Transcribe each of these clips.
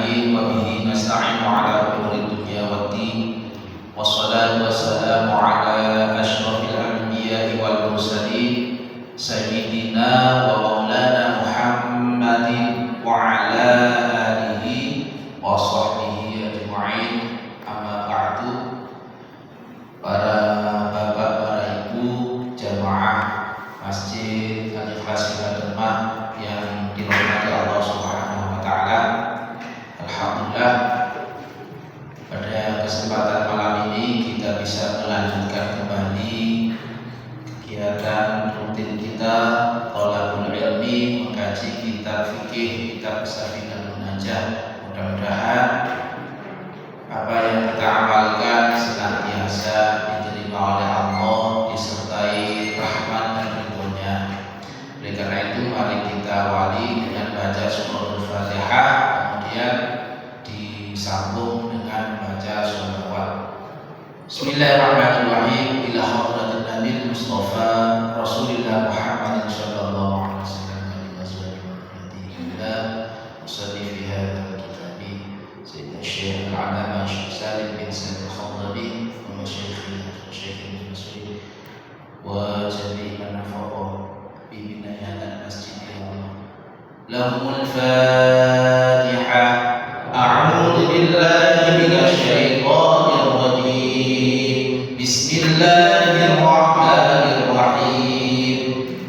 العالمين وبه نستعين على أمور الدنيا والدين والصلاة والسلام على أشرف الأنبياء والمرسلين سيدنا ومولانا محمد وعلى آله وصحبه أجمعين. Amma ba'du. Para bapak, para ibu, jamaah Masjid Al-Ikhlas Demak yang dirahmati Allah Subhanahu wa taala. Alhamdulillah, pada kesempatan malam ini kita bisa melanjutkan kembali kegiatan rutin kita thalabul ilmi, mengkaji kitab fikih, kitab Safinah Munajah. Mudah-mudahan apa yang kita amalkan senantiasa diterima oleh Allah, disertai rahmat dan ridhonya. Oleh karena itu mari kita awali dengan baca surah Al-Fatihah, kemudian disambung dengan baca sholawat. Bismillahirrahmanirrahim. Ila hadratin Nabi Mustafa Rasulillah Muhammad sallallahu alaihi wasallam wa sallam fi hadha kitabi Sayyidina Syekh Al-Allamah Syekh Salim bin Sa'id Al-Khaddabi wa masyayikhina Syekh Ibn Mas'ud wa jami' man nafaqa bi binayat masjid Allah. Lahumul Fatihah. A'udzu billahi minasy syaithanir rajim. Bismillahirrahmanirrahim.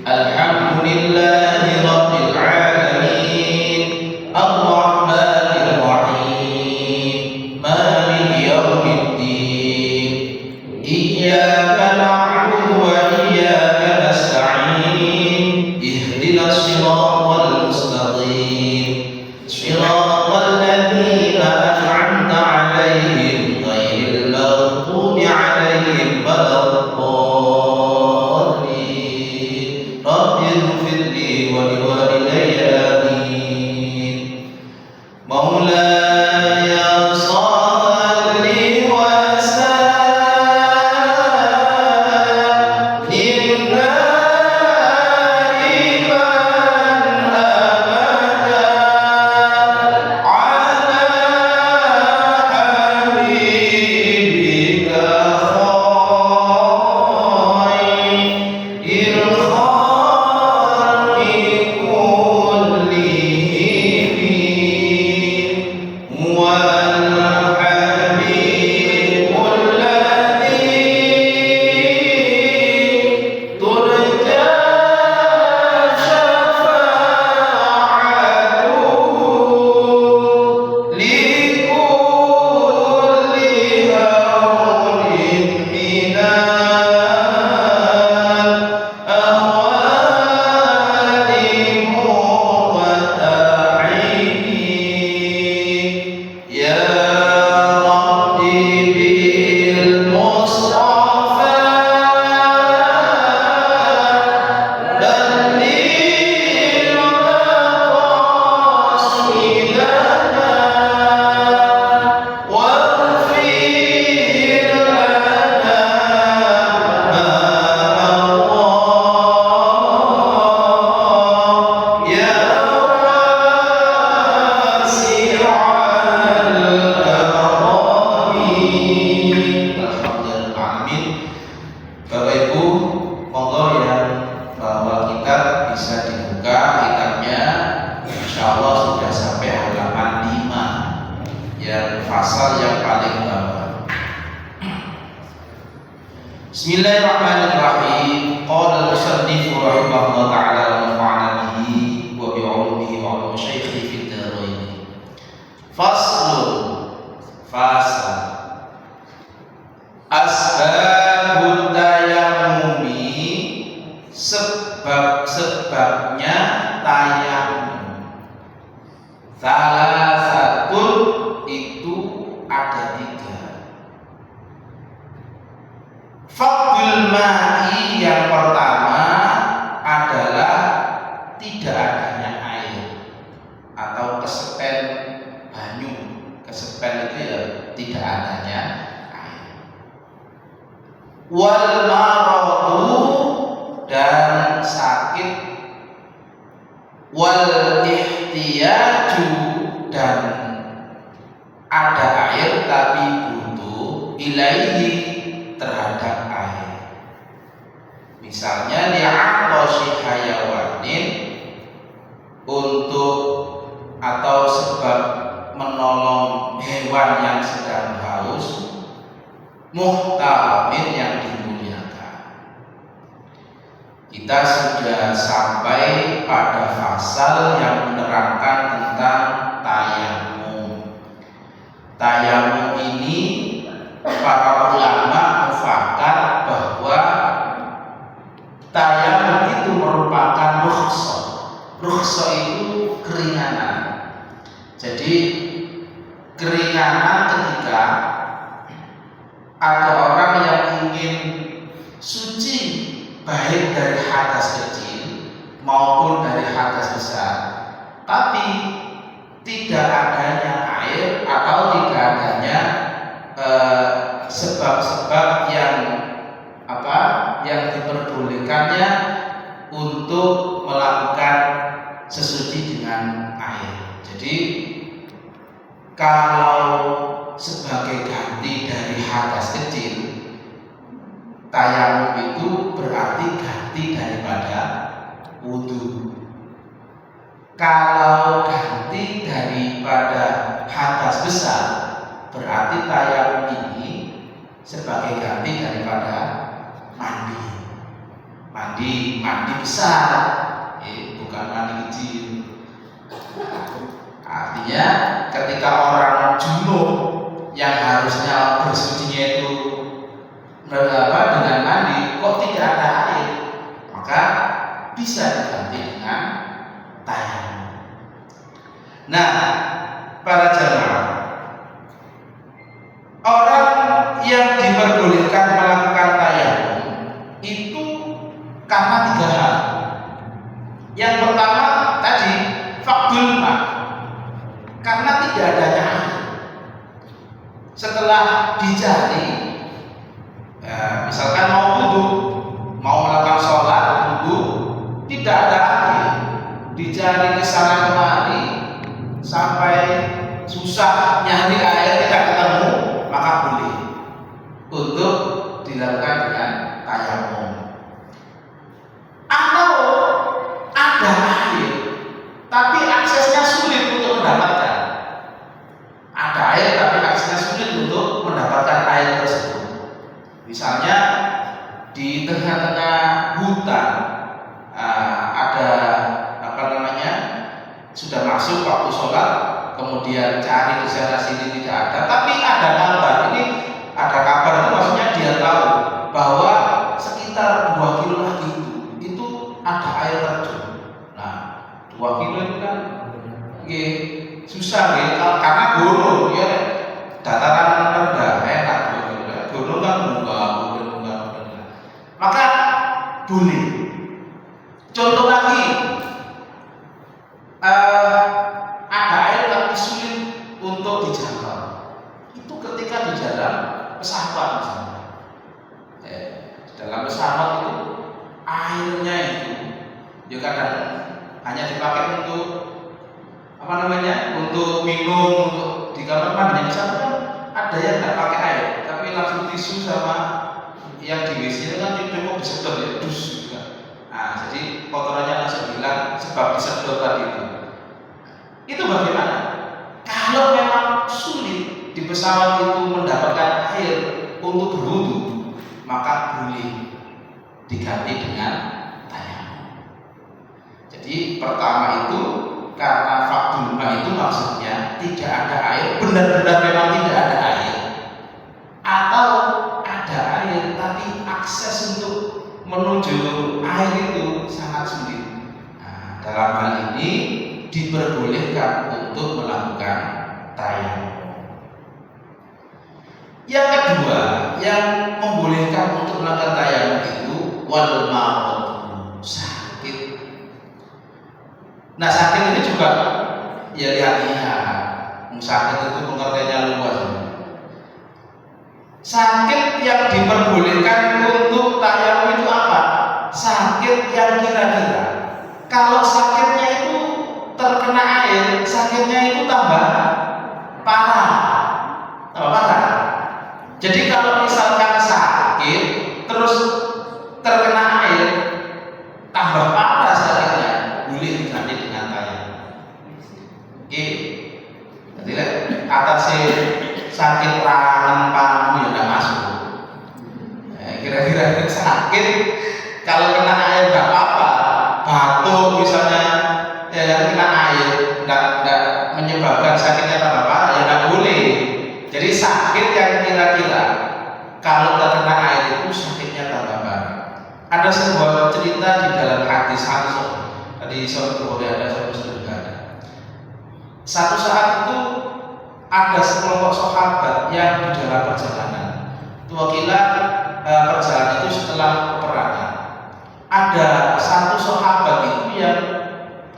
Alhamdulillahi rabbil alamin. Ar-Rahmanir Rahim. Maliki yaumiddin. Iyyaka na'budu wa iyyaka nasta'in. Ihdinas siratal mustaqim. Siratal ladzina an'amta 'alaihim ghairil maghdubi 'alaihim waladdallin. Rabbighfirli wa liwalidayya amin. Maulaya shalli wa sallim daiman abada ala habibika khairil khalqi kullihim wal habibul ladzi turja syafa'atuhu likulli hawlin minal ahwali muqta'ini. Ya Rabbi bil Mustafa balligh maqasidana waghfir lana ma Allah ya wasi'al karami. Alhamdulillah alamin. Bapak Ibu, monggo yang bawa kitab bisa dibuka kitabnya. Insyaallah sudah sampai halaman 5 yang fasal yang paling bawah. Bismillahirrahmanirrahim. Qala al-musannif rahimahullah ta'ala wa nafa'ana bihi wa bi 'ulumihi wa 'ulumi syaikhi fid dharain. Faslun. Fasal. Asbabut tayammumi, sebab-sebabnya tayamum. Salasatun, itu ada 3. Fadlul ma'i, yang pertama adalah tidak adanya air atau kesepen banyu. Kesepen itu ya tidak adanya air. Wal maradu, dan sakit. Wal ihtiyaju, dan ilaihi terhadap air. Misalnya li'atashi hayawanin, untuk atau sebab menolong hewan yang sedang haus, muhtaramin yang dimuliakan. Kita sudah sampai pada fasal yang menerangkan tentang tayamum. Tayamum ini para ulama mufakat bahwa tayamum itu merupakan rukhsah. Rukhsah itu keringanan. Jadi keringanan ketika ada orang yang ingin suci baik dari hadas kecil maupun dari hadas besar, tapi tidak adanya air atau tidak adanya sebab-sebab yang diperbolehkannya untuk melakukan sesuci dengan air. Jadi kalau sebagai ganti dari hadas kecil, tayamum itu berarti ganti daripada wudu. Kalau ganti daripada hadas besar, berarti tayamum ini sebagai ganti daripada mandi besar, bukan mandi kecil. Artinya ketika orang junub yang harusnya bersucinya itu dengan mandi, kok tidak ada air, maka bisa diganti dengan tayamum. Nah, para jamaah, orang yang diperbolehkan melakukan tayamum itu karena 3 hal. Yang pertama tadi faqdul ma, karena tidak adanya air. Setelah dicari, misalkan mau wudu, mau melakukan sholat wudu, tidak ada air, dicari ke sana kemari sampai susah nyari air tidak ketemu, maka boleh untuk dilakukan dengan tayamum. Atau ada air tapi aksesnya sulit untuk mendapatkan. Ada air tapi aksesnya sulit untuk mendapatkan air tersebut. Misalnya di tengah-tengah hutan ada sudah masuk waktu sholat, kemudian cari di sana sini tidak ada, tapi ada kabar. Ini ada kabar itu maksudnya dia tahu bahwa sekitar 2 kilo lagi itu ada air terjun. Nah, 2 kilo itu kan susah karena gunung ya, dataran rendah, enak 2 kilo. Gunung kan munggah. Maka boleh. Contoh lagi, ada air tapi sulit untuk dijangkau. Itu ketika di dalam pesawat misalnya. Di dalam pesawat itu airnya itu ya kadang hanya dipakai untuk untuk minum, untuk di kamar mandi. Misalnya kan ada yang nggak pakai air, tapi langsung tisu sama yang di WC itu kan cukup disedot ya, dus juga. Nah, jadi kotorannya langsung hilang sebab disedot tadi itu. Itu bagaimana? Kalau memang sulit di pesawat itu mendapatkan air untuk berwudu, maka boleh diganti dengan tayamum. Jadi pertama itu karena faqdul ma itu maksudnya tidak ada air, benar-benar memang tidak ada air, atau ada air tapi akses untuk menuju air itu sangat sulit. Nah, dalam hal ini diperbolehkan untuk melakukan tayamum. Yang kedua, yang membolehkan untuk melakukan tayamum itu wal ma'ud, sakit. Nah, sakit ini juga ya lihat-lihat. Sakit itu pengertiannya luas. Sakit yang diperbolehkan untuk tayamum itu apa? Sakit yang kira-kira kalau sakitnya itu terkena air, sakitnya itu tambah parah. Jadi kalau atasnya sakit rangan pamu ya nggak masuk. Kira-kira sakit kalau kena air nggak apa-apa, batuk misalnya ya kena air nggak menyebabkan sakitnya tambah parah ya nggak boleh. Jadi sakit yang kira-kira kalau terkena air itu sakitnya tambah parah. Ada sebuah cerita di dalam hadis tadi Sahih Bukhari ada satu saat itu ada sekelompok sahabat yang di dalam perjalanan. Wakilah perjalanan itu setelah peperangan. Ada satu sahabat itu yang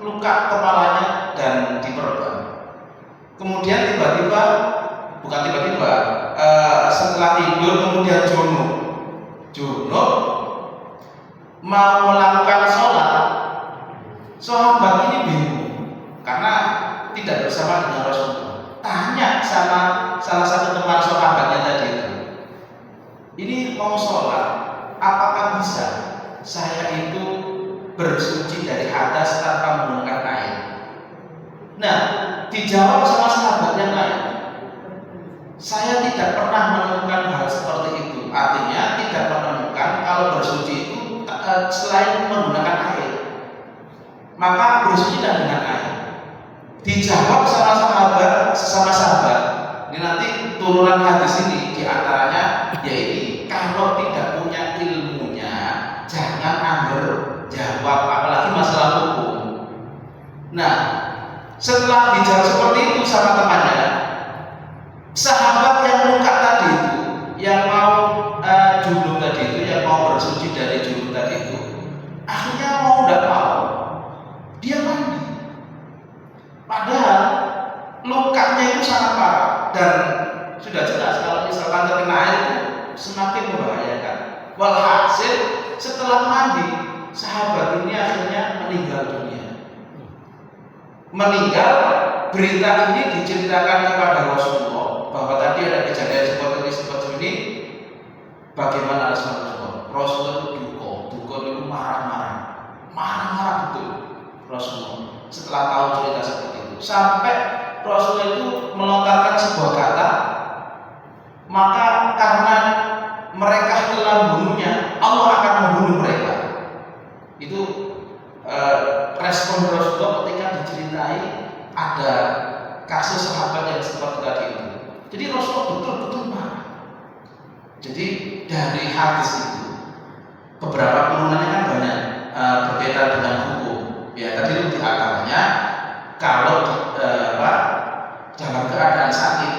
luka kepalanya dan diperban. Kemudian tiba-tiba, bukan tiba-tiba, setelah tidur kemudian junub mau melakukan sholat. Sahabat ini bingung karena tidak bersama dengan Rasulullah. Tanya sama salah satu teman sahabatnya tadi itu, ini mau sholat, apakah bisa saya itu bersuci dari hadas tanpa menggunakan air? Nah, dijawab sama sahabat yang lain, saya tidak pernah menemukan hal seperti itu. Artinya tidak menemukan kalau bersuci itu selain menggunakan air, maka bersucilah dengan air. Dijawab sama sesama sahabat. Ini nanti turunan hadis ini diantaranya yaitu kalau tidak punya ilmunya jangan angger jawab, apalagi masalah hukum. Nah, setelah dijawab seperti itu sama temannya, sahabat yang luka tadi itu, yang mau junub tadi itu, yang mau bersuci dari junub tadi itu, akhirnya mau tidak mau dia mandi. Padahal lukanya itu sangat parah dan sudah jelas kalau misalkan terkena air itu semakin membahayakan. Walhasil setelah mandi sahabat ini akhirnya meninggal dunia. Meninggal, berita ini diceritakan kepada Rasulullah bahwa tadi ada kejadian seperti ini. Bagaimana Rasulullah? Rasulullah itu duka itu marah-marah betul Rasulullah setelah tahu cerita seperti itu, sampai Rasulullah itu melontarkan sebuah kata, maka karena mereka telah membunuhnya, Allah akan membunuh mereka. Itu respon Rasulullah ketika diceritai ada kasus sahabat yang seperti tadi itu. Jadi Rasulullah betul-betul marah. Jadi dari hadis itu beberapa turunannya kan banyak berkaitan dengan hukum. Ya tadi itu diantaranya kalau dalam keadaan sakit,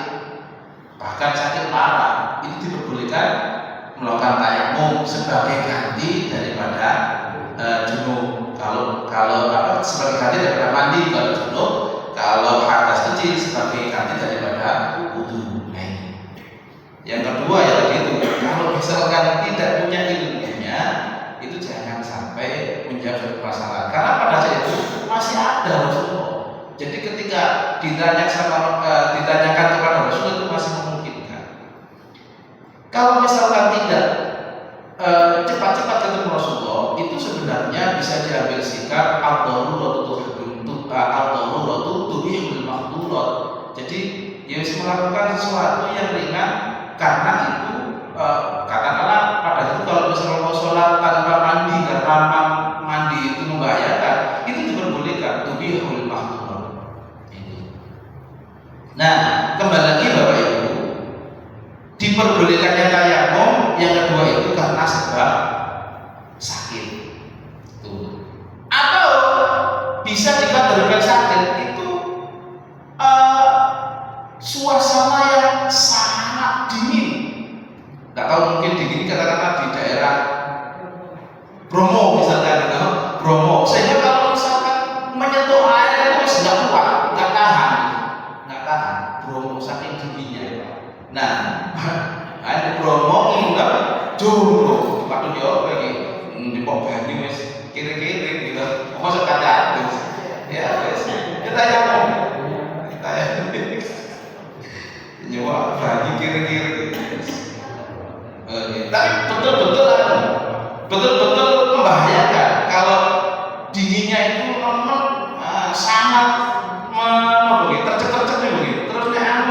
bahkan sakit parah, itu diperbolehkan melakukan tayamum sebagai ganti daripada junub. Kalau sebagai ganti daripada mandi kalau junub, kalau hadas kecil sebagai ganti daripada wudu. Nah, yang kedua ya tadi itu, kalau misalkan tidak punya ilmunya, itu jangan sampai menjadi masalah. Karena pada saat itu masih ada Rasulullah. Jadi ketika ditanyakan kepada Rasul itu masih memungkinkan. Kalau misalkan tidak cepat-cepat ketemu Rasulullah, itu sebenarnya bisa diambil sikap ad-daruratu tubihul mahdurat. Jadi dia harus melakukan sesuatu yang ringan karena itu katakanlah pada itu kalau misalnya mau sholat tanpa mandi karena mandi itu membahayakan, itu diperbolehkan tubihul mahdurat. Nah, kembali lagi Bapak Ibu, diperbolehkannya tayamum yang kedua itu karena sebab sakit. Tuh. Atau bisa dikategorikan sakit itu suasana yang sangat dingin. Nggak tahu mungkin dingin katakanlah di daerah Bromo misalkan gitu, Bromo. Sehingga kalau misalkan menyentuh air itu sudah kuat, nggak tahan Bromo saking dinginnya. Nah, ada Bromo enggak jono, patut yo lagi di Bogor ini wis kiri-kiri gitu. Mosok kaca terus. Ya wis. Kita nyewa bagi kiri-kiri. Tapi betul-betul membahayakan kalau dinginnya itu memang sangat tercek-tercek begitu. Terus nek anu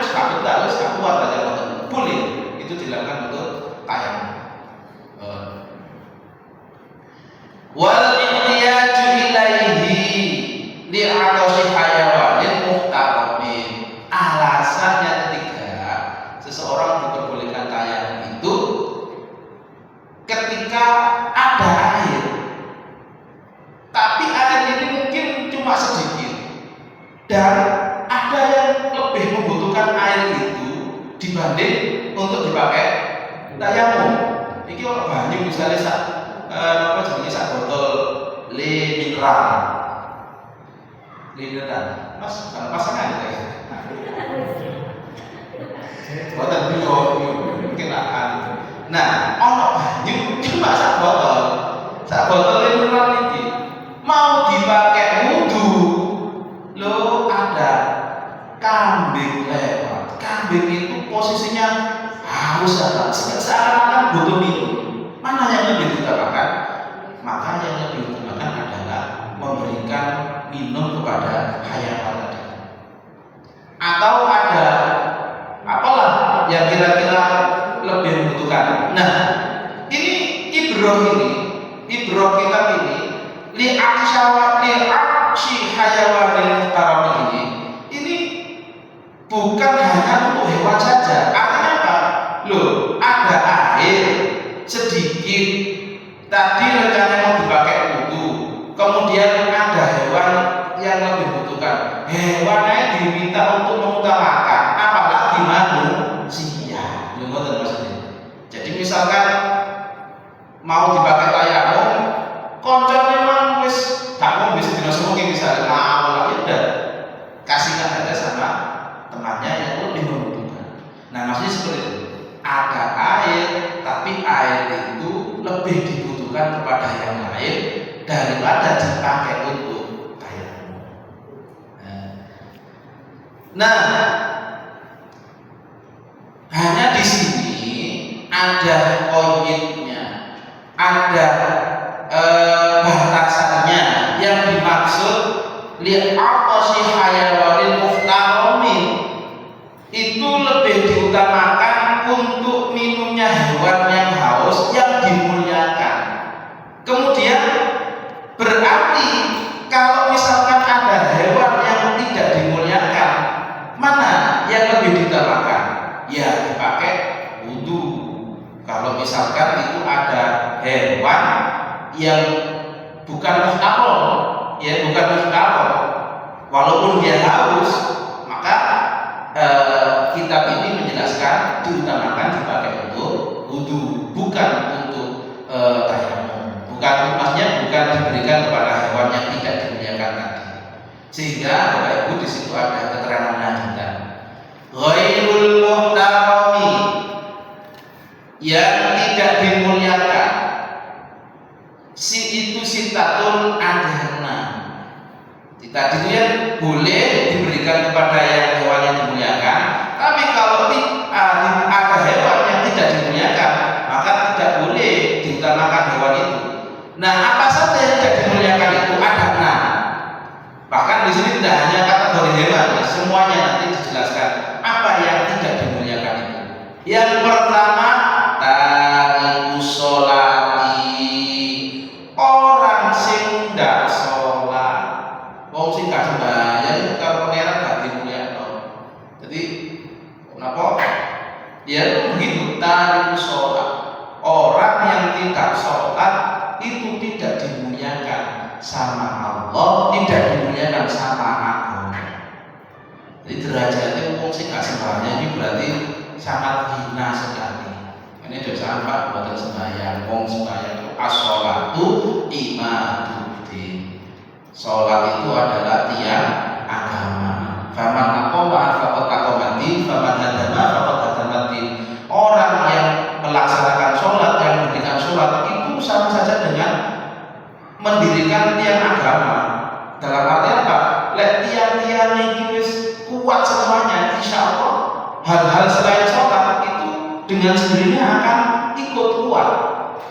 dibanding untuk dipakai tayamum. Iki ono banyu misalnya apa jenenge sak botol mineral. Mas, kalau pasangan gitu ya. Boten bio mungkin akan. Nah, ono banyu cuma sak botol mineral iki mau dipakai wudu. Lo ada kambing lewat. Kambing itu posisinya harus ada seakan-akan butuh minum. Mana yang lebih diutamakan? Maka yang lebih diutamakan adalah memberikan minum kepada hayawan tadi. Atau ada apalah yang kira-kira lebih membutuhkan. Nah, ini ibroh kita ini li'akshi hayawanil muhtaram ini bukan hanya untuk hewan saja. Artinya apa? Loh, ada air sedikit tadi rencana mau dipakai wudu, kemudian ada hewan yang lebih butuhkan. Hewannya diminta untuk mengutamakan, apalagi manusia. Maksudnya. Jadi misalkan mau dipakai tayamum, koncon memang wis gak wis dino semoga misalnya nah ya udah kasihkan aja sama temannya yang lebih membutuhkan. Nah, maksudnya seperti itu. Ada air, tapi air itu lebih dibutuhkan kepada yang lain daripada dipakai untuk tayamum. Nah, hanya di sini ada koyitnya, ada batasannya yang dimaksud li'aqsi hayawanil muhtarami itu lebih diutamakan untuk minumnya hewan yang haus yang dimuliakan. Kemudian berarti kalau misalkan ada hewan yang tidak dimuliakan, mana yang lebih diutamakan? Ya dipakai wudu. Kalau misalkan itu ada hewan yang bukan muhtaram, ya bukan muhtaram, walaupun dia haus, maka kitab ini menjelaskan diutamakan dipakai untuk wudu, bukan untuk tayamum. Bukan, maksudnya bukan diberikan kepada hewan yang tidak dimuliakan tadi. Sehingga Bapak Ibu di situ ada keterangan lanjutan. Ghairul muhtarami, yang tidak dimuliakan. Itu sitatun adhana. Tadi itu ya boleh diberikan kepada yang hewan yang dimuliakan, tapi kalau ada hewan yang tidak dimuliakan, maka tidak boleh diutamakan hewan itu. Nah, apa saja yang tidak dimuliakan itu adhana. Bahkan di sini tidak hanya kategori hewan, ya, semuanya nanti dijelaskan apa yang tidak dimuliakan itu. Yang pertama, tariku sholati, orang sing ndak sholat, wong sing gak sembahyang kalau pangeran gak dimulyakno. Jadi kenapa? Ya begitu, tariku sholat, orang yang tidak sholat itu tidak dimuliakan sama Allah, tidak dimuliakan sama agama. Jadi derajatnya wong sing gak sembahyang ini berarti sangat hina sekali. Ini dosa apa? Buatan sembahyang. Wong sembahyang itu as-sholatu imaduddin. Sholat itu adalah tiang agama. Faman aqama faqad aqamaddin, faman hadama faqad hadamaddin. Orang yang melaksanakan sholat, yang mendirikan sholat itu sama saja dengan mendirikan tiang agama. Dalam arti apa? Lek tiang-tiang itu kuat semuanya, insya Allah hal-hal selain sholat itu dengan sendirinya akan ikut kuat.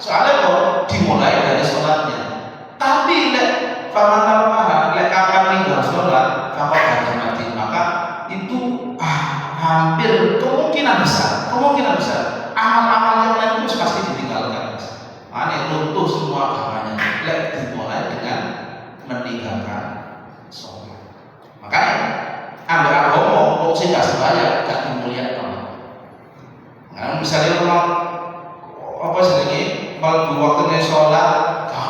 Soalnya kok dimulai dari sholatnya. Tapi lek faman tarakaha, lek kapan meninggal sholat, faqad hadamaddin, maka itu hampir kemungkinan besar amal-amal yang lain itu pasti ditinggalkan. Makanya runtuh semua agamanya. Lek dimulai dengan meninggalkan sholat. Makanya ambil agama, wong sing gak sembahyang gak dimulyakno. Nah, misalnya orang apa jenenge mlebu waktune sholat gak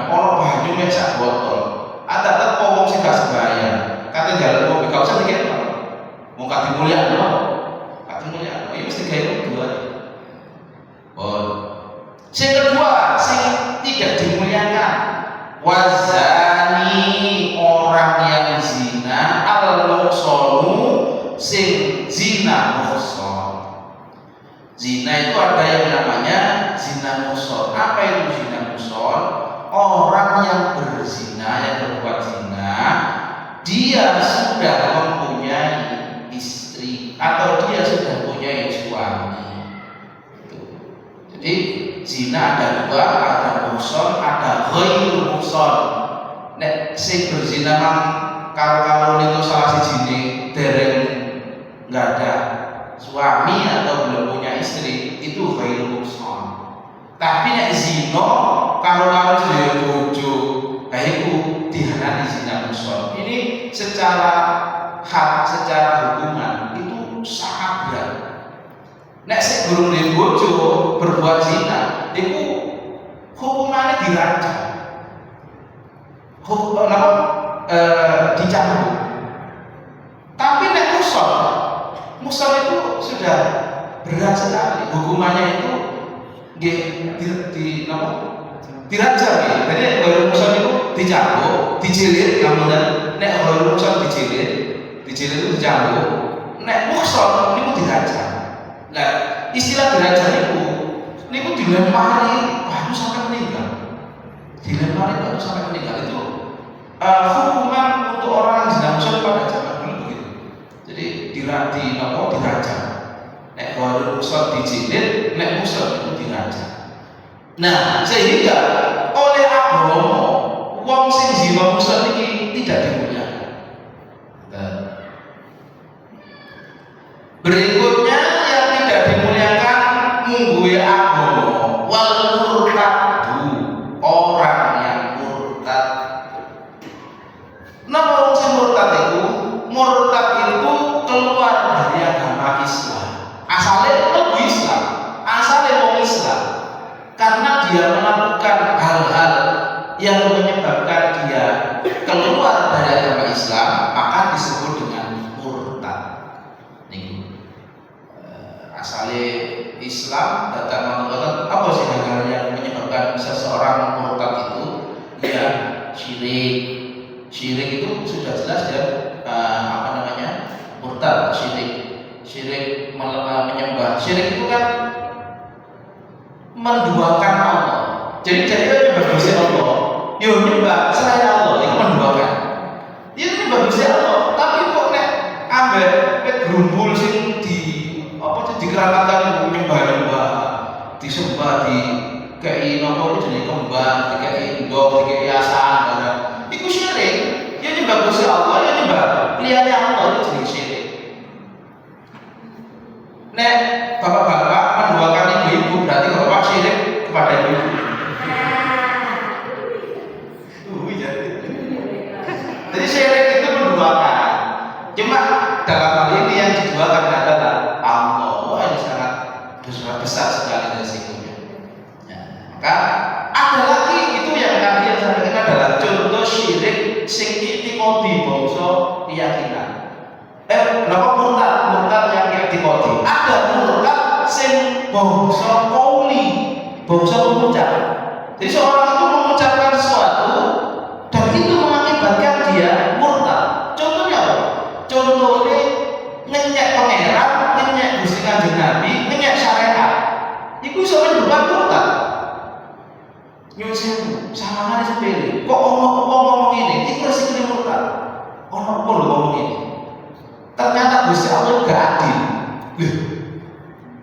ono banyu mek sak botol. Ada teko wong sing gak sembahyang, kate jalan mobil gak usah dikira. Wong gak dimulyakno. Gak dimulyakno ya mesti gawe dua. Oh. Yang kedua, sing tidak dimuliakan wazani, orang yang zina, al-muhsanu, sing zina muhsan. Zina itu ada yang namanya zina muhsan. Apa itu zina muhsan? Orang yang berzina, yang berbuat zina, dia sudah mempunyai istri atau dia sudah mempunyai suami. Jadi zina ada dua, ada muhsan, ada ghairu muhsan. Nek sing berzina mang kalau itu salah siji dereng nggak ada suami atau belum punya istri, itu ghairu muhsan. Tapi nek zina kalau sudah bojo, itu diharani zina muhsan. Ini secara hak, secara hukuman itu sangat berat. Nek sing durung duwe bojo berbuat zina, iku hukumannya dirajam. Hukum apa? Dicambuk. Tapi nek muhsan itu sudah berat sekali. Hukumannya itu dirajam ya. Jadi baru muhsan itu dicambuk, dijilid, kemudian nek baru muhsan dijilid itu dicambuk. Nek muhsan itu dirajam. Nah, istilah dirajam itu dilempari batu sampai meninggal. Dilempari batu sampai meninggal itu hukuman untuk orang yang zina muhsan pada zaman dulu begitu. Jadi dirajam. Nek baru muhsan dijilid, nek muhsan itu dirajam. Nah, sehingga oleh agama wong sing zina muhsan ini tidak dimuliakan. Berikutnya yang tidak dimuliakan mungguwe agama wal murtadu, orang yang murtad. Napa wong sing murtad itu? Murtad itu keluar dari agama Islam. Asalnya mlebu Islam, asalnya wong Islam. Karena dia melakukan hal-hal yang menyebabkan dia keluar dari agama Islam, maka disebut dengan murtad. Asalnya Islam datang mengatakan apa sih hal yang menyebabkan seseorang murtad itu? Ya syirik. Syirik itu sudah jelas ya murtad. Syirik menyembah. Syirik itu kan menduakan Allah. Jadi dia menyembah Gusti Allah. Yo nyembah selain Allah itu menduakan. Dia menyembah Gusti Allah, tapi kok nek ambek gerumbul sing dikeramatkan nyembah disembah di kei nopo jenenge kembang, di kei ndok, di kei asan barang. Iku syirik. Ya nyembah Gusti Allah, ya nyembah liyane Allah itu jenenge syirik. Nek bapak-bapak menduakan ibu-ibu berarti bapak syirik kepada ibu. Jadi syirik itu menduakan. Cuma dalam hal ini yang diduakan adalah Allah. Besar sekali resikonya. Ya, maka ada lagi itu yang tadi yang saya katakan adalah contoh syirik sing itikadi bangsa keyakinan. Berapa murtad yang itikadi? Ada murtad sing bangsa qauli, bangsa mengucap. Jadi seorang itu mengucapkan sesuatu dan itu mengakibatkan dia murtad. Contohnya apa? Contohnya ngenyek pangeran, ngenyek Gusti Kanjeng Nabi, ngenyek syariat. Iku iso menyebabkan murtad. Nyusun sama hari sepele. Kok ngomong ini? Iku resiko murtad. Ono apa lho ngomong ini? Ternyata Gusti Allah gak adil. Loh.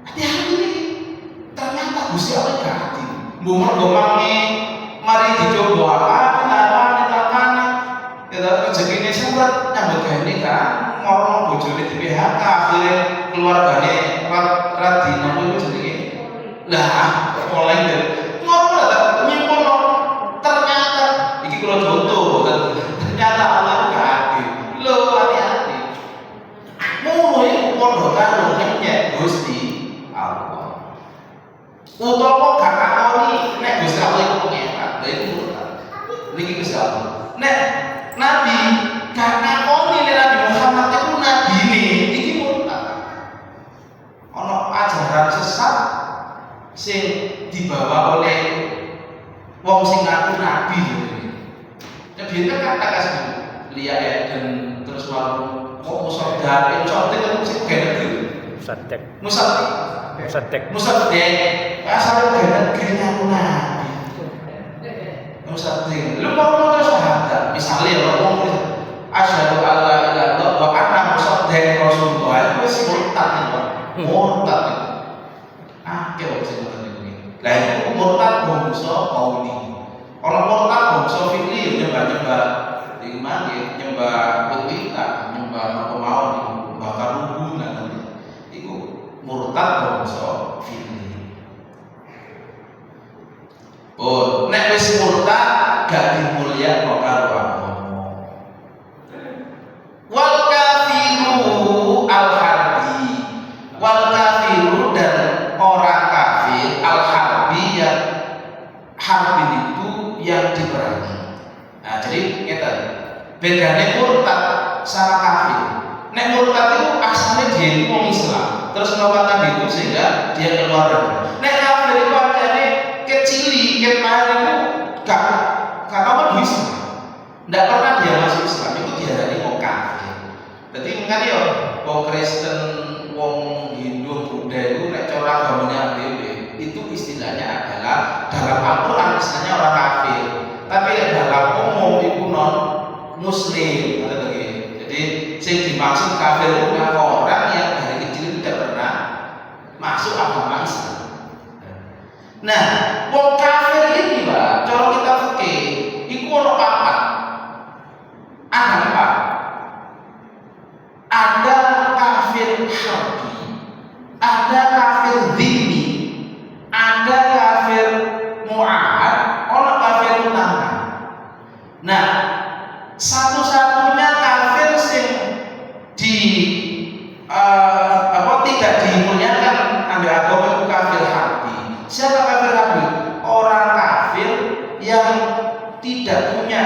Hati-hati nih. Ternyata Gusti Allah gak adil. Ngomong-ngomongnya mari dicoba apa kita rezekine surat nyambut gawe nikah, ngomong bojone di PHK, akhirnya keluargane radi nang jenenge. Lah, mulai dari ngomong lah, nyimpul ternyata iki kula contoh, ternyata Allah gak adil. Lho, hati-hati. Ngono iku padha karo nyek Gusti Allah. Utawa gak ngakoni nek Gusti Allah iku pengeran, lha iku murtad. Niki Gusti Allah. Nek Nabi gak ngakoni nek Nabi Muhammad iku nabi iki murtad. sesat sing dibawa oleh wong sing ngaku nabi. Ya biyen kan kata kasih Lia Eden terus mau musadar, itu sing gede. Musadek. Asal gede ngaku nabi. Musadek. Lu mau terus syahadat, misalnya lo mau asyhadu alla ilaha illallah wa anna musaddiqan rasulullah, itu wis murtad itu. Murtad. Akeh wong sing ngoten iki. Lah iku murtad bangsa qauli. Orang murtad bangsa fikri nyembah-nyembah iki mangke nyembah wit-witan, nyembah apa mawon bakar rubu lan iku murtad bangsa fikri. Oh, nek wis murtad gak dimulyakno karo agama. Wal kafiru al-harbi, wal kafiru dan orang kafir al-harbi yang harbi itu yang diperangi. Nah, jadi kita bedanya murtad sama kafir. Nek murtad itu asalnya dia itu orang Islam, terus melakukan itu sehingga dia keluar dari. Nek kafir itu artinya kecili, kemarin itu gak apa Islam, tidak pernah dia masuk Islam, itu dia dari orang kafir. Jadi mungkin ya, wong Kristen, wong Hindu, Buddha itu nek cara agamanya beda, itu istilahnya adalah dalam Al-Quran istilahnya orang kafir, tapi dalam umum itu non Muslim. Jadi yang dimaksud kafir itu orang yang dari kecil tidak pernah masuk agama Islam. Nah, wong kafir ini Pak, cara kita fikih, itu ono papat. Ada apa? Ada kafir harbi, ada kafir dhimmi, ada kafir mu'ahad, ada kafir mutahhar. Nah, satu-satunya kafir sing tidak dimuliakan ambil agama itu kafir harbi. Siapa kafir harbi? Orang kafir yang tidak punya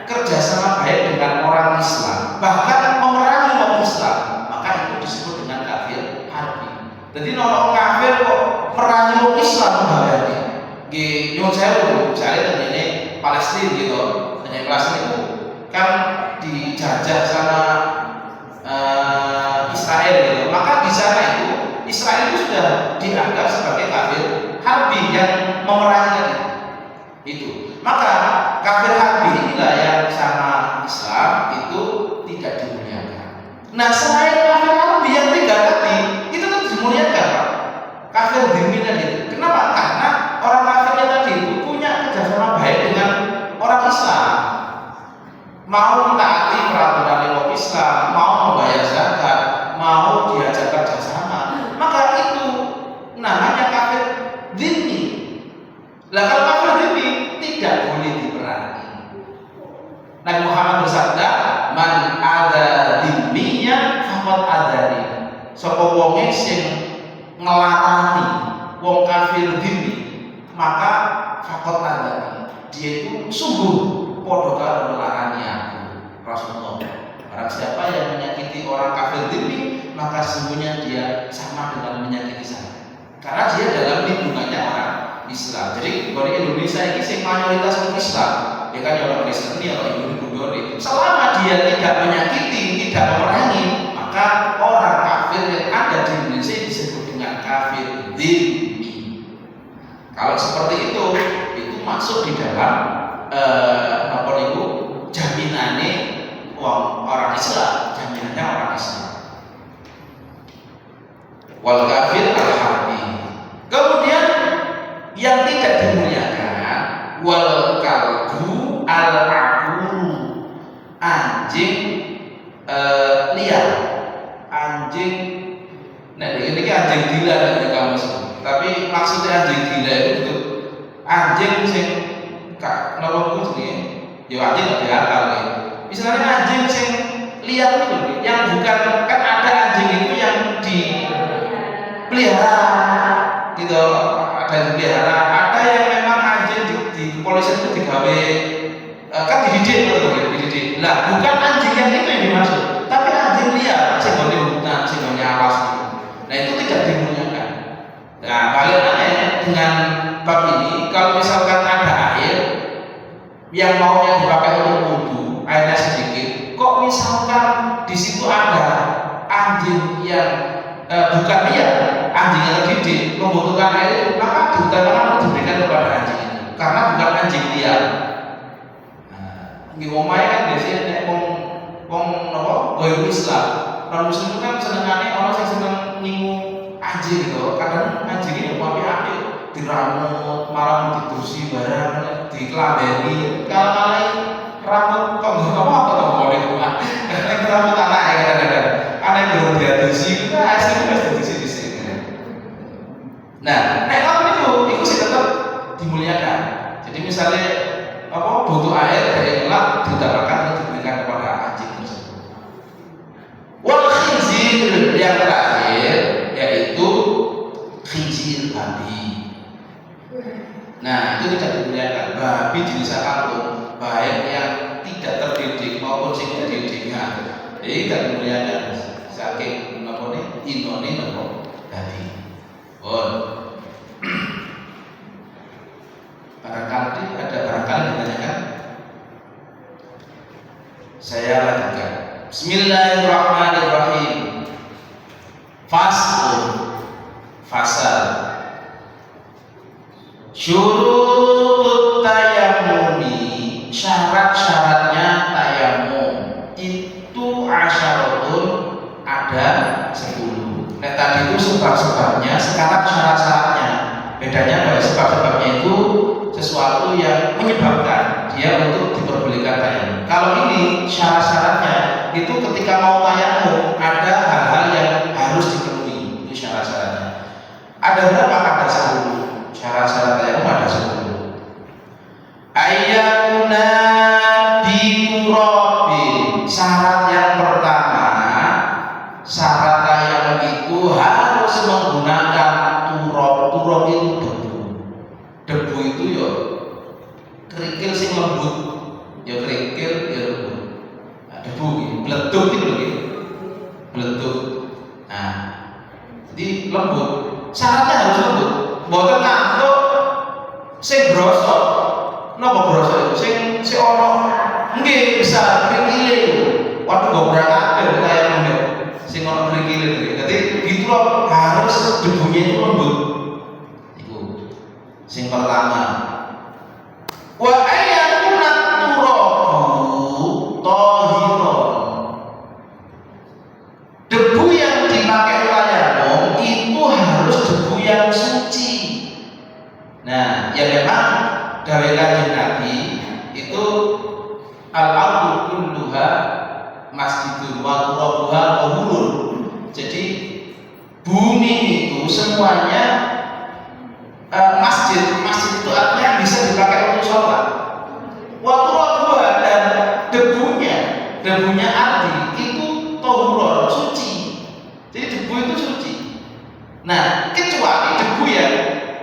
kerjasama baik dengan orang Islam, bahkan memerangi orang Islam, maka itu disebut dengan kafir harbi. Jadi orang kafir kok merangi orang Islam bahayanya. Yang saya ini Palestina gitu, hanya Palestina itu kan dijajah sama Israel gitu. Maka di sana itu Israel itu sudah dianggap sebagai kafir harbi yang memerangi itu. Maka kafir harbi inilah yang sama Islam itu tidak dimuliakan. Nah, selain kafir harbi yang tiga tadi itu kan dimuliakan Pak. Kafir dhimmi tadi. Kenapa? Karena orang kafirnya tadi itu punya kerjasama baik dengan orang Islam. Mau mentaati peraturan orang Islam, mau membayar zakat, mau diajak kerjasama, maka itu namanya kafir dhimmi. Lah kalau kafir dhimmi tidak boleh diperangi. Nabi Muhammad bersabda, "Man ada dhimmiyan faqad adani." Sapa wong sing ngelarani wong kafir dhimmi, maka faqad adani. Dia itu sungguh padha karo melarani aku. Rasulullah. Barang siapa yang menyakiti orang kafir dhimmi, maka sesungguhnya dia sama dengan menyakiti saya. Karena dia dalam lindungannya orang Islam. Jadi di Indonesia ini sing mayoritas orang Islam, ya kan orang Kristen ya orang Hindu Buddha. Selama dia tidak menyakiti, tidak memerangi, maka orang kafir yang ada di Indonesia disebut dengan kafir dhimmi. Kalau seperti itu masuk di dalam apa itu jaminannya orang Islam, jaminannya orang Islam. Wal kafir al-harbi. Kemudian yang tidak dimuliakan wal kalbu al-aquru, anjing liar, anjing. Nah ini anjing gila dari kamu semua. Tapi maksudnya anjing gila itu anjing sing kak nolong ini, ya anjing lebih akal ya. Misalnya anjing sing liar itu, yang bukan kan ada anjing itu yang dipelihara, gitu, ada yang dipelihara, ada yang memang anjing di kepolisian itu digawe, kan dididik gitu, dididik. Lah bukan anjing yang itu yang dimaksud, tapi anjing liar, sing di hutan, sing awas gitu. Nah itu tidak dimuliakan. bukan dia anjing yang terdidik membutuhkan air itu, maka diutamakan diberikan kepada anjing itu, karena bukan anjing liar. Di omahe kan biasanya nek wong napa goyo Islam, non muslim kan senengane orang sing seneng ningu anjing gitu. Kadang anjing ini apik-apik diramut, marang didusi barang, dikelambeni, kalah-kalah rambut kok nggak apa-apa kok boleh rumah. Nek rambut anak ya kadang-kadang. Anak belum diadusi, nah asli wis didusi di sini. Nah, nek itu sih tetap dimuliakan. Jadi misalnya apa butuh air dari elak diutamakan untuk diberikan kepada anjing tersebut. Wal khinzir yang terakhir yaitu khinzir babi. Nah itu tidak dimuliakan. Babi jenis apapun, baik yang tidak terdidik maupun sing terdidik, jadi tidak dimuliakan. Saking apa nih inone nopo babi. Barangkali ditanyakan, saya lanjutkan. Bismillahirrahmanirrahim. Fasal syurutut tayammumi, syarat-syaratnya tayamum itu asyaratun, ada 10. Nah tadi itu sebab-sebabnya, sekarang syarat-syaratnya. Bedanya bahwa sebab-sebabnya itu sesuatu yang menyebabkan dia untuk diperbolehkan tayamum. Kalau ini syarat-syaratnya itu ketika mau tayamum ada hal-hal yang harus dipenuhi, itu syarat-syaratnya. Ada berapa? Ada 10. Syarat-syarat tayamum ada 10. Ayyakuna biturabin. Syarat yang pertama, syarat tayamum itu harus menggunakan turab. Turab itu debu. Debu itu ya kerikil sing lembut, ya kerikil ya lembut. Nah, debu ini bleduk itu lho, bleduk. Nah, jadi lembut. Syaratnya harus lembut. Mboten ngantuk sing brosok. Napa brosok itu? Sing ono nggih bisa kerikile. Waduh kok ora kabeh kaya ngono. Sing ono kerikile. Jadi diturab harus debunya itu lembut. Sing pertama, wa ayyakuna turabu tahiran. Debu yang dipakai tayamum itu harus debu yang suci. Nah, ya memang gawe Kanjeng Nabi itu al-ardu kulluha masjidun wa turabuha tahurun. Jadi bumi itu semuanya masjid itu artinya bisa dipakai untuk sholat. Waktu dua dan debunya arti itu tohurun, suci. Jadi debu itu suci. Nah, kecuali debu yang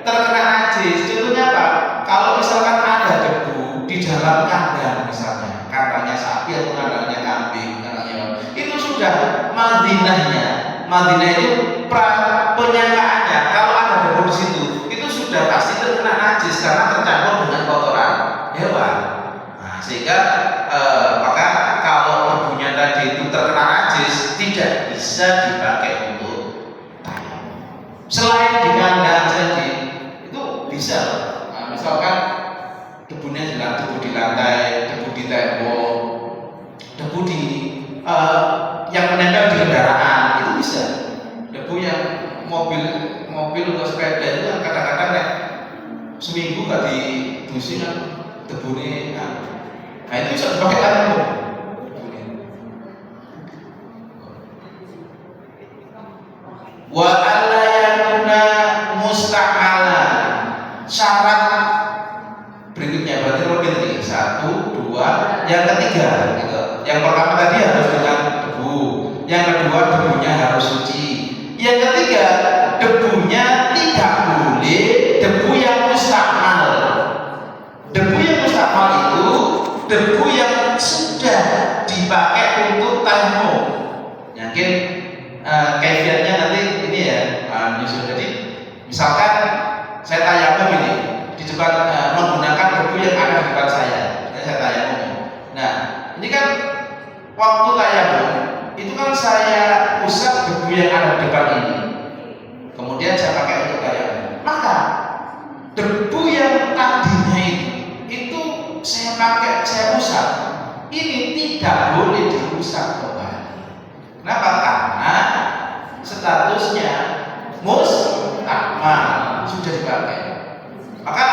terkena najis. Contohnya apa? Kalau misalkan ada debu di dalam kandang, misalnya kandangnya sapi atau kandangnya kambing, kandangnya itu sudah madinahnya. Madinah itu penyangkaannya. Kalau ada debu di situ, sudah pasti terkena najis karena tercampur dengan kotoran hewan. Nah, sehingga maka kalau debunya tadi itu terkena najis tidak bisa dipakai untuk tayamum. Selain di kandang saja itu bisa. Nah, misalkan debunya jelas, debu di lantai, debu di tembok, debu di yang menempel di kendaraan itu bisa. Debu yang mobil atau sepeda itu kan kadang-kadang seminggu gak didusi kan debune. Nah itu bisa dipakai tayamum. Wa alla yakuna musta'malan. Syarat berikutnya berarti lebih dari 1, 2, yang ketiga gitu. Yang pertama tadi harus dengan debu, yang kedua debunya harus suci, yang ketiga debunya tidak boleh debu yang musta'mal. Debu yang musta'mal itu debu yang sudah dipakai untuk tayamum. Yakin kaifiatnya nanti ini ya, jadi misalkan saya tayamum ini di depan menggunakan debu yang ada di depan saya tayamum. Nah ini kan waktu tayamum itu kan saya usap debu yang ada di depan ini. statusnya mustakmal, sudah dipakai. Maka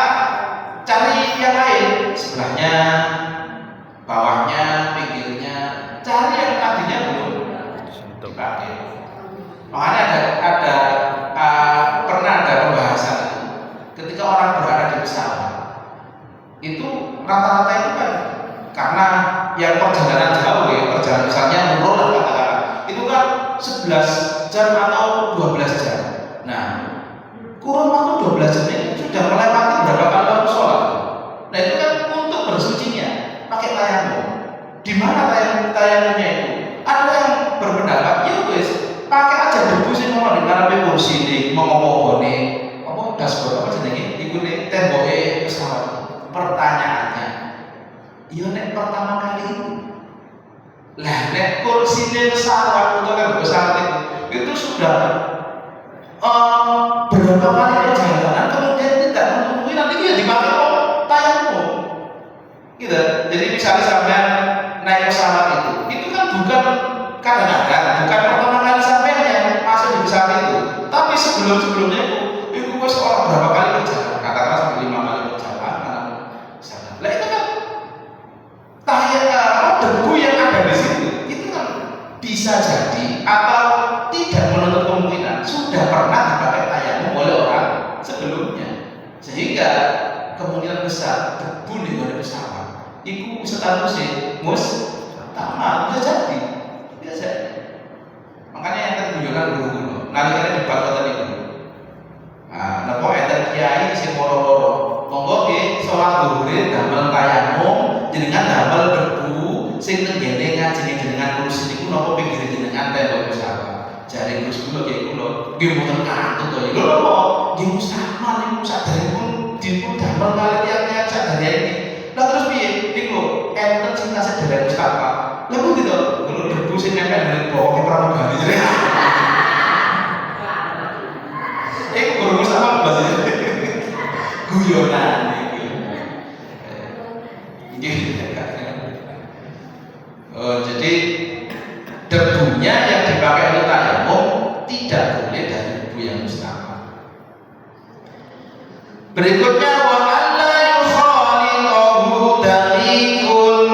cari yang lain, sebelahnya, bawahnya, pinggirnya, cari yang tadinya belum dipakai. Makanya pernah ada pembahasan itu, ketika orang berada di pesawat, itu rata-rata itu kan karena yang perjalanan jauh ya, perjalanan misalnya umroh lah katakan, itu kan 11 jam atau 12 jam. Nah, kurun waktu 12 jam ini sudah melewati berapa kali waktu sholat. Nah itu kan untuk bersucinya pakai tayamum. Di mana tayamumnya itu? Ada yang berpendapat, ya wes pakai aja debu sing ono di ngarepe kursi iki, ngomong-ngomongane apa dashboard apa jenenge? Iku nek temboke pesawat. Pertanyaannya, ya nek pertama kali lah nek kursine pesawat untuk pesawat itu sudah berapa kali perjalanan kemudian tidak menunggu nanti dia dipakai tayamum gitu. Jadi misalnya sampai naik pesawat itu kan bukan kadang-kadang bukan pertama kali sampai yang masuk di pesawat itu, tapi sebelumnya itu wes orang berapa kali perjalanan, katakanlah sampai 5 kali perjalanan. Lah itu kan debu yang ada di situ itu kan bisa jadi atau tidak menutup kemungkinan sudah pernah dipakai tayamum oleh orang sebelumnya, sehingga kemungkinan besar debu di dalam pesawat itu statusnya mustakmal, bisa jadi. Makanya yang tertunjukkan guru-guru nalikane debat kota itu. Nah, napa enten kiai sing loro-loro, monggo nggih salat zuhure damel tayamum jenengan damel debu sing tenggene ngajeni jenengan kursi niku napa pinggir jenengan tembok pesawat. Jare Gus kula nggih kula nggih mboten katut to. Lho napa? Nggih mustakmal niku saderengipun dipun damel kali tiyang-tiyang sadaya iki. Lah terus piye? Niku enten sing tasih dereng mustakmal. Lah kok gitu? Kalau debu sing nempel dari bawah pramugari jare. Iku guru mustakmal bahasa guyonan iki. Jadi debunya yang dipakai untuk tayamum tidak boleh dari debu yang mustakmal. Berikutnya wa alla yukhaliqahu daqiqun,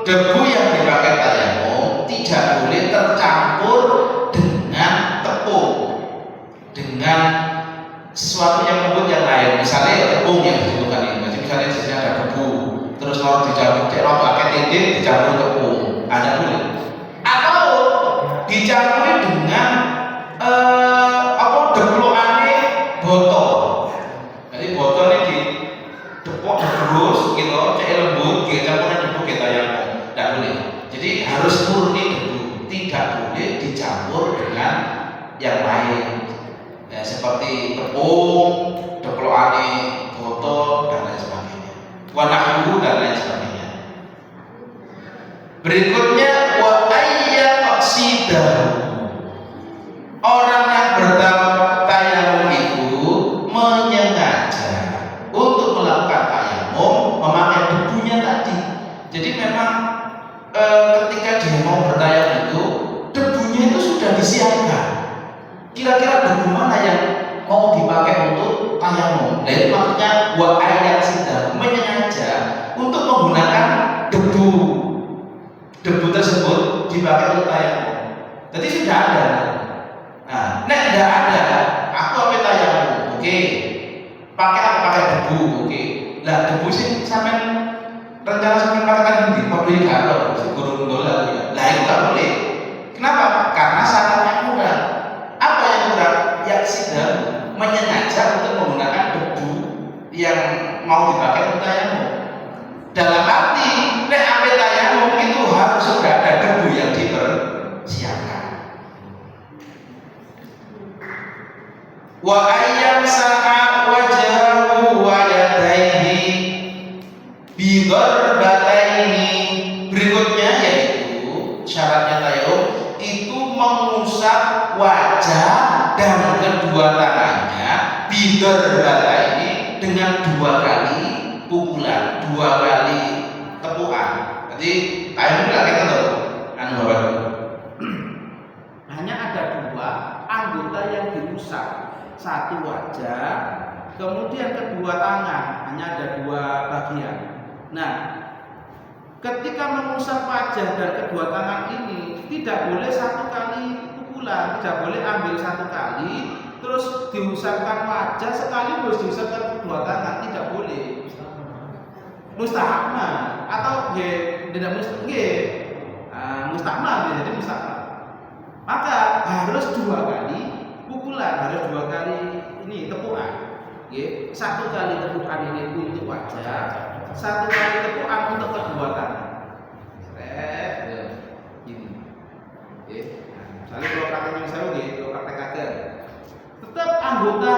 debu yang dipakai tayamum tidak boleh tercampur dengan tepung, dengan sesuatu yang lembut yang lain. Misalnya tepung yang dibutuhkan ini, misalnya di sini ada debu, terus kalau dicampur pakai titik dicampur tepung, ada boleh. Atau dicampuri dengan deplokane botol. Jadi botolnya di depok terus gitu, cek lembut, campuran debu kita yang tidak boleh. Jadi harus murni debu, tidak boleh dicampur dengan yang lain. Ya, seperti tepung, deplokane botol dan lain sebagainya. Warna dan lain sebagainya. Berikutnya wa ayyaqsidahu. Orang yang bertayamum itu menyengaja untuk melakukan tayamum memakai debunya tadi. Jadi memang ketika dia mau bertayamum itu debunya itu sudah disiapkan. Kira-kira debu mana yang mau dipakai untuk tayamum? Nah itu maksudnya wa ayyaqsidahu, menyengaja untuk menggunakan debu tersebut dipakai untuk tayamum. Jadi sudah ada. Nah, nek tidak ada, aku apa tayamum? Oke. Pakai debu, oke. Lah debu sih sampean rencana sampean pakai di padha karo gurung dolan ya. Lah itu enggak boleh. Kenapa? Karena syaratnya kurang. Apa yang kurang? Ya sudah menyengaja untuk menggunakan debu yang mau dipakai untuk tayamum. Dalam arti nek ape tayamum itu harus sudah ada debu yang dipersiapkan. Wa ayyam sa'a wajhahu wa yadayhi bi darbataini. Berikutnya yaitu syaratnya tayamum itu mengusap wajah dan kedua tangannya bi darbataini dengan 2 kali pukulan, 2 kali tepukan. Jadi tayamum kita tahu anu Bapak. Hanya ada 2 anggota anggota yang diusap, satu wajah, kemudian kedua tangan, hanya ada dua bagian. Nah, ketika mengusap wajah dan kedua tangan ini tidak boleh satu kali pukulan, tidak boleh ambil satu kali terus diusapkan wajah sekaligus diusapkan kedua tangan, tidak boleh. Mustahab atau tidak mustahab, jadi mustahab. Maka harus dua kali pukulan, harus dua kali ini tepukan. Satu kali tepukan ini untuk wajah, satu kali tepukan untuk kedua tangan. Ini. Misalnya kalau praktek yang saya kalau praktek agar, tetap anggota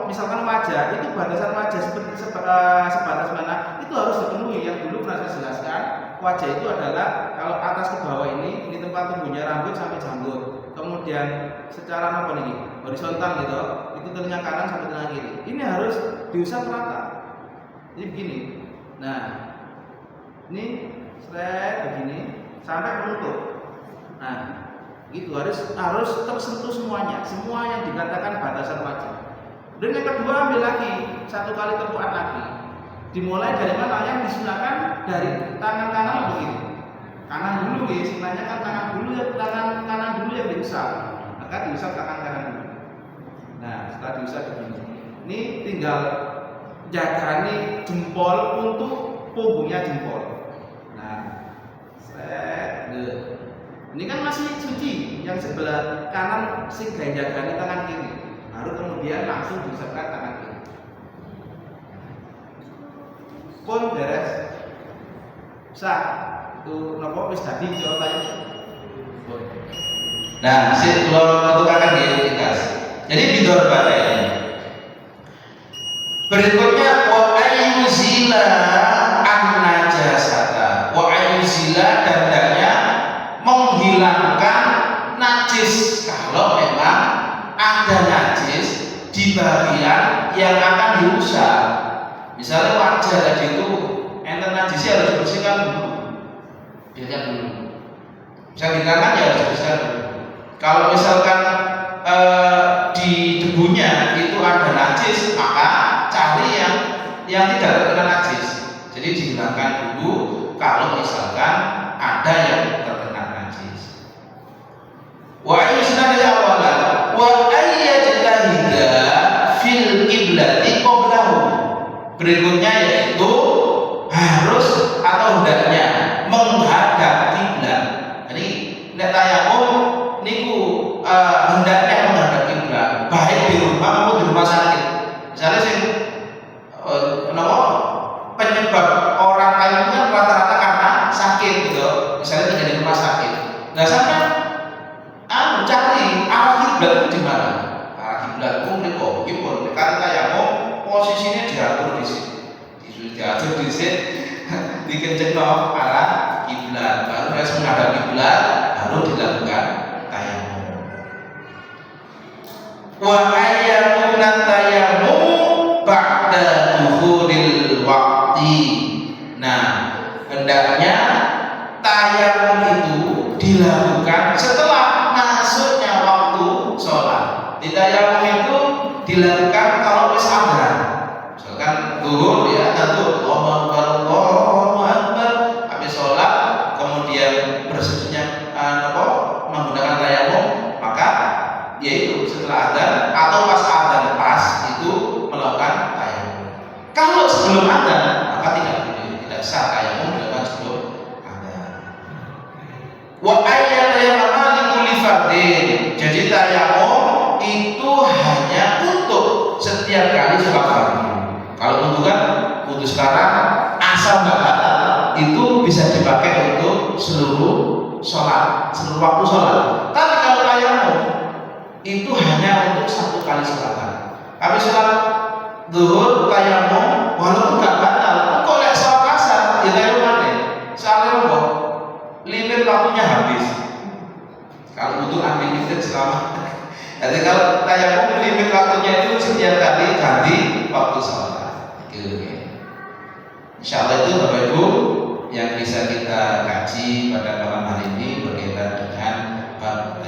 misalkan wajah itu batasan wajah sebatas mana itu harus dipenuhi. Yang dulu pernah saya jelaskan, wajah itu adalah kalau atas ke bawah ini tempat tumbuhnya rambut sampai janggut, kemudian secara horizontal gitu, itu telinga kanan sampai telinga kiri, ini harus diusap rata. Jadi begini, nah ini begini sampai menutup. Nah, itu harus tersentuh semuanya, semua yang dikatakan batasan wajah. Dan yang kedua ambil lagi satu kali tepukan lagi. Dimulai dari mana? Yang disunahkan dari tangan kanan begini. Kanan dulu sunahnya kan tangan kanan dulu yang diusap. Maka diusap tangan kanan dulu. Nah, setelah diusap begini. Ini tinggal jagani jempol untuk punggungnya jempol. Nah, ini kan masih suci, yang sebelah kanan sing jagani tangan kiri. Baru kemudian langsung diusapkan tangan kiri. Pun beres. Sah. Itu nopo wis dadi jawabannya. Nah, kalau akan diikas. Jadi bidor balai. Berikutnya wa ayyuzila an-najasata. Wa ayyuzila dandanya menghilangkan najis. Kalau memang ada najis di bagian yang akan diusap. Misalnya wajah tadi itu enten najisnya harus dibersihkan dulu. Dilihat dulu. Bisa dikatakan ya harus dibersihkan dulu. Kalau misalkan di debunya itu ada najis, maka cari yang tidak terkena najis. Jadi dihilangkan dulu kalau misalkan ada yang terkena najis. Wa ayyusna awalan wa ayyajtahida fil qiblati qablahu. Berikutnya yaitu harus atau hendaknya menghadap kiblat. Jadi nek tayamum niku hendaknya menghadap kiblat, baik di rumah maupun di rumah sakit. Misalnya sing penyebab orang tayamum kan rata-rata karena sakit gitu. Misalnya tinggal di rumah sakit. Nah, sampai cari arah kiblat itu di mana? Arah kiblat itu niku nggih kan tayamum posisinya diatur di sini. Diatur di sini dikencengno arah kiblat. Baru harus menghadap kiblat, baru dilakukan tayamum. Wa ayyakuna tayamum ba'da dukhulil waqti. Nah, hendaknya tayamum itu dilakukan setelah masuknya waktu sholat. Di tayamum itu dilakukan kalau wis adzan. Misalkan zuhur ya, tentu Allahu Akbar, habis sholat kemudian bersujudnya menggunakan tayamum, maka yaitu setelah adzan atau pas adzan pas itu melakukan tayamum. Kalau sebelum adzan maka tidak sah tayamum dilakukan sebelum adzan. Wa ayyatayamama likulli fardin. Jadi tayamum itu hanya untuk setiap kali sholat fardu. Kalau wudhu kan wudhu sekarang asal nggak batal itu bisa dipakai untuk seluruh sholat, seluruh waktu sholat. Tapi kalau tayamum itu hanya untuk satu kali sholat. Kami sholat zuhur tayamum walaupun nggak batal, kok lek sholat asar ya tayamum mana? Soalnya kok limit waktunya habis. Kalau wudhu ambil itu selama. Jadi kalau tayamum limit waktunya itu setiap kali ganti waktu sholat. Insyaallah itu Bapak Ibu yang bisa kita kaji pada malam hari ini berkaitan dengan bab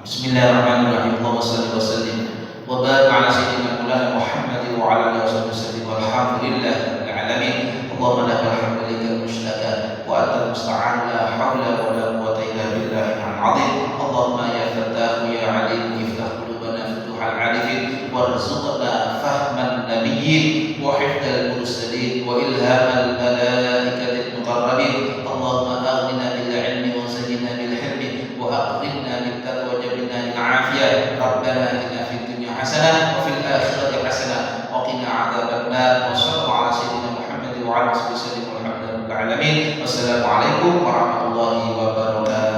Bismillahirrahmanirrahim. Allahumma shalli wa sallim wa barik ala sayyidina Muhammad wa ala alihi wasallam. Walhamdulillahirabbil alamin. Allahumma lakal hamdu lakal mushtaka wa antal musta'an, la haula wa la quwwata illa billahil azim. Allahumma ya fattah ya alim iftah qulubana futuhal arifin warzuqna fahman nabiyyin wa hifdzal mursalin wa ilhamal malaikatil muqarrabin. Allahumma aghnina bil ilmi wa zayyinna bil hilmi wa aqrimna bit taqwa wa jabna lil afiyah. Rabbana atina fid dunya hasanah wa fil akhirati hasanah wa qina adzaban nar. Wa sallallahu ala sayyidina Muhammad wa ala alihi wasallam. Walhamdulillahi rabbil alamin. Wassalamu alaikum warahmatullahi wabarakatuh.